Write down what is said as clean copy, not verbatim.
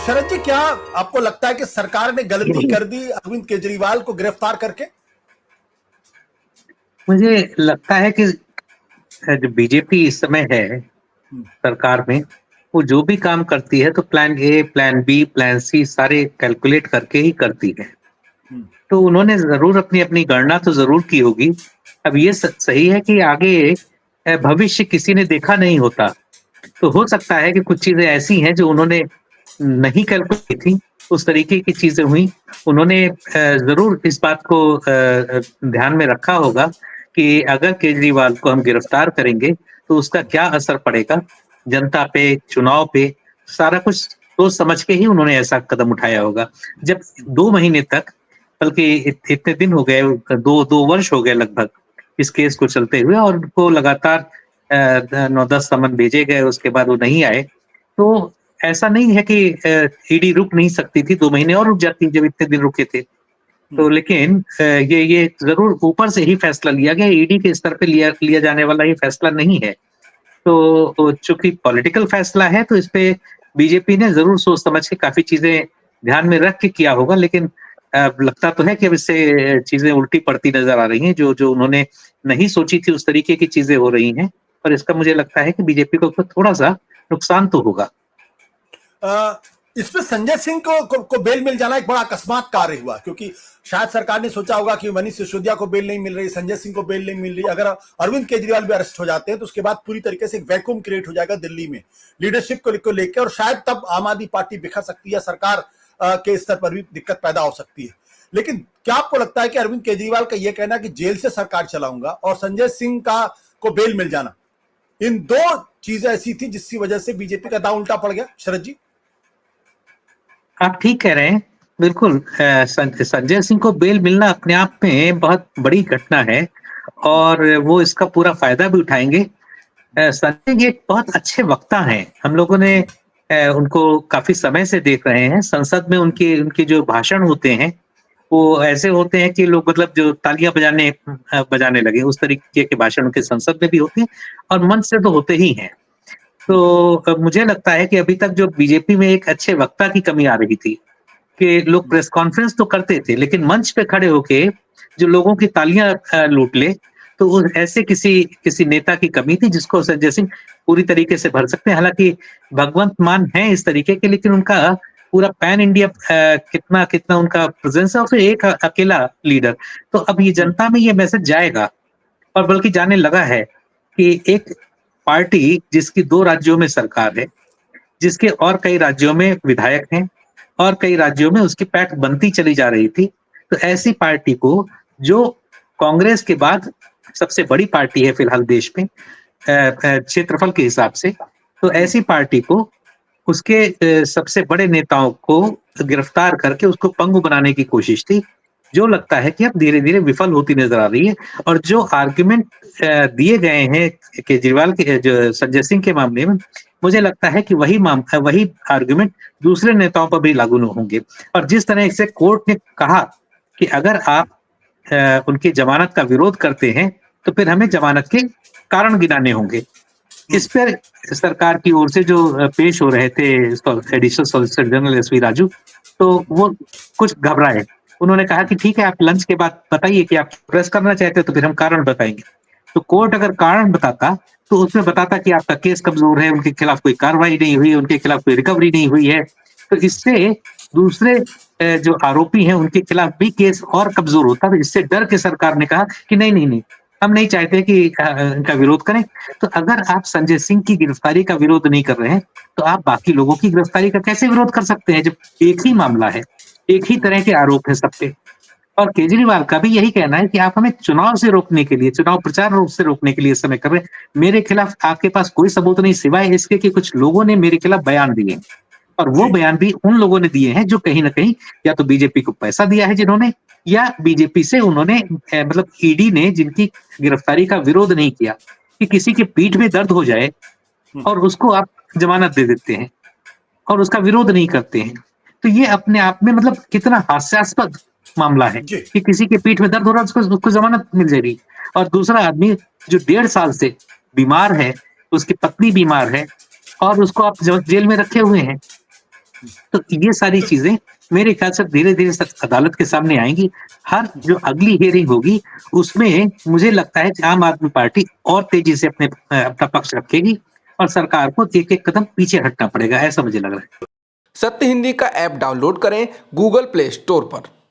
शरद जी, क्या आपको लगता है कि सरकार ने गलती कर दी अरविंद केजरीवाल को गिरफ्तार करके? मुझे लगता है कि जो बीजेपी इस समय है सरकार में, वो जो भी काम करती है तो plan A, plan B, plan C सारे कैलकुलेट करके ही करती है। तो उन्होंने जरूर अपनी अपनी गणना तो जरूर की होगी। अब ये सही है कि आगे भविष्य किसी ने देखा नहीं होता, तो हो सकता है कि कुछ चीजें ऐसी हैं जो उन्होंने नहीं कैलकुलेट की थी, उस तरीके की चीजें हुई। उन्होंने जरूर इस बात को ध्यान में रखा होगा कि अगर केजरीवाल को हम गिरफ्तार करेंगे तो उसका क्या असर पड़ेगा जनता पे, चुनाव पे, सारा कुछ सोच समझ के ही उन्होंने ऐसा कदम उठाया होगा। जब 2 महीने तक, बल्कि इतने दिन हो गए, 2 वर्ष हो गए लगभग इस केस को चलते हुए, और उनको लगातार 9-10 समन भेजे गए, उसके बाद वो नहीं आए। तो ऐसा नहीं है कि ईडी रुक नहीं सकती थी, 2 महीने और रुक जाती जब इतने दिन रुके थे। तो लेकिन ये जरूर ऊपर से ही फैसला लिया गया, ईडी के स्तर पे लिया जाने वाला ये फैसला नहीं है। तो चूंकि पॉलिटिकल फैसला है तो इस पे बीजेपी ने जरूर सोच समझ के काफी चीजें ध्यान में रख के किया होगा, लेकिन लगता तो है कि अब इससे चीजें उल्टी पड़ती नजर आ रही हैं। जो जो उन्होंने नहीं सोची थी उस तरीके की चीजें हो रही हैं, और इसका मुझे लगता है कि बीजेपी को थोड़ा सा नुकसान तो होगा। इसमें संजय सिंह को बेल मिल जाना एक बड़ा अकस्मात कार्य हुआ, क्योंकि शायद सरकार ने सोचा होगा कि मनीष सिसोदिया को बेल नहीं मिल रही, संजय सिंह को बेल नहीं मिल रही, अगर अरविंद केजरीवाल भी अरेस्ट हो जाते हैं तो उसके बाद पूरी तरीके से एक वैक्यूम क्रिएट हो जाएगा दिल्ली में लीडरशिप को लेकर, और शायद तब आम आदमी पार्टी बिखर सकती है, सरकार के स्तर पर भी दिक्कत पैदा हो सकती है। लेकिन क्या आपको लगता है कि अरविंद केजरीवाल का यह कहना कि जेल से सरकार चलाऊंगा और संजय सिंह को बेल मिल जाना, इन दो चीजें ऐसी थी जिसकी वजह से बीजेपी का दांव उल्टा पड़ गया? शरद जी, आप ठीक कह रहे हैं, बिल्कुल। संजय सिंह को बेल मिलना अपने आप में बहुत बड़ी घटना है, और वो इसका पूरा फायदा भी उठाएंगे। संजय जी एक बहुत अच्छे वक्ता हैं, हम लोगों ने उनको काफी समय से देख रहे हैं। संसद में उनके जो भाषण होते हैं वो ऐसे होते हैं कि लोग मतलब जो तालियां बजाने लगे, उस तरीके के भाषण उनके संसद में भी होते हैं, और मंच से तो होते ही हैं। तो मुझे लगता है कि अभी तक जो बीजेपी में एक अच्छे वक्ता की कमी आ रही थी, कि लोग प्रेस कॉन्फ्रेंस तो करते थे लेकिन मंच पे खड़े होके जो लोगों की तालियां लूट ले, तो ऐसे किसी नेता की कमी थी जिसको संजय सिंह पूरी तरीके से भर सकते हैं। हालांकि भगवंत मान है इस तरीके के, लेकिन उनका पूरा पैन इंडिया कितना कितना उनका प्रेजेंस है, और फिर एक अकेला लीडर। तो अब ये जनता में ये मैसेज जाएगा, और बल्कि जाने लगा है, कि एक पार्टी जिसकी 2 राज्यों में सरकार है, जिसके और कई राज्यों में विधायक हैं, और कई राज्यों में उसकी पैठ बनती चली जा रही थी, तो ऐसी पार्टी को, जो कांग्रेस के बाद सबसे बड़ी पार्टी है फिलहाल देश में क्षेत्रफल के हिसाब से, तो ऐसी पार्टी को उसके सबसे बड़े नेताओं को गिरफ्तार करके उसको पंगु बनाने की कोशिश थी, जो लगता है कि अब धीरे धीरे विफल होती नजर आ रही है। और जो आर्ग्यूमेंट दिए गए हैं केजरीवाल के, जो संजय सिंह के मामले में, मुझे लगता है कि वही आर्ग्यूमेंट दूसरे नेताओं पर भी लागू होंगे। और जिस तरह से कोर्ट ने कहा कि अगर आप उनकी जमानत का विरोध करते हैं तो फिर हमें जमानत के कारण गिनाने होंगे, इस पर सरकार की ओर से जो पेश हो रहे थे additional solicitor general SV Raju, तो वो कुछ घबराए। उन्होंने कहा कि ठीक है, आप लंच के बाद बताइए कि आप प्रेस करना चाहते हो, तो फिर हम कारण बताएंगे। तो कोर्ट अगर कारण बताता तो उसमें बताता कि आपका केस कमजोर है, उनके खिलाफ कोई कार्रवाई नहीं हुई, उनके खिलाफ कोई रिकवरी नहीं हुई है, तो इससे दूसरे जो आरोपी हैं उनके खिलाफ भी केस और कमजोर होता। तो इससे डर के सरकार ने कहा कि नहीं नहीं नहीं, हम नहीं चाहते कि इनका विरोध करें। तो अगर आप संजय सिंह की गिरफ्तारी का विरोध नहीं कर रहे हैं, तो आप बाकी लोगों की गिरफ्तारी का कैसे विरोध कर सकते हैं, जब एक ही मामला है, एक ही तरह के आरोप है सब पे। और केजरीवाल का भी यही कहना है कि आप हमें चुनाव से रोकने के लिए, चुनाव प्रचार से रोकने के लिए इस समय कर रहे हैं। मेरे खिलाफ आपके पास कोई सबूत नहीं, सिवाय इसके कि कुछ लोगों ने मेरे खिलाफ बयान दिए, और वो बयान भी उन लोगों ने दिए हैं जो कहीं ना कहीं या तो बीजेपी को पैसा दिया है जिन्होंने, या बीजेपी से उन्होंने मतलब ईडी ने जिनकी गिरफ्तारी का विरोध नहीं किया, कि किसी के पीठ में दर्द हो जाए और उसको आप जमानत दे देते हैं और उसका विरोध नहीं करते हैं। तो ये अपने आप में मतलब कितना हास्यास्पद मामला है कि किसी के पीठ में दर्द हो रहा है, उसको जमानत मिल जाएगी, और दूसरा आदमी जो 1.5 साल से बीमार है, उसकी पत्नी बीमार है, और उसको आप जेल में रखे हुए हैं। तो ये सारी चीजें मेरे ख्याल से धीरे-धीरे अदालत के सामने आएंगी। हर जो अगली हियरिंग होगी उसमें मुझे लगता है कि आम आदमी पार्टी और तेजी से अपना पक्ष रखेगी और सरकार को एक-एक कदम पीछे हटना पड़ेगा, ऐसा मुझे लग रहा है। सत्य हिंदी का ऐप डाउनलोड करें गूगल प्ले स्टोर पर।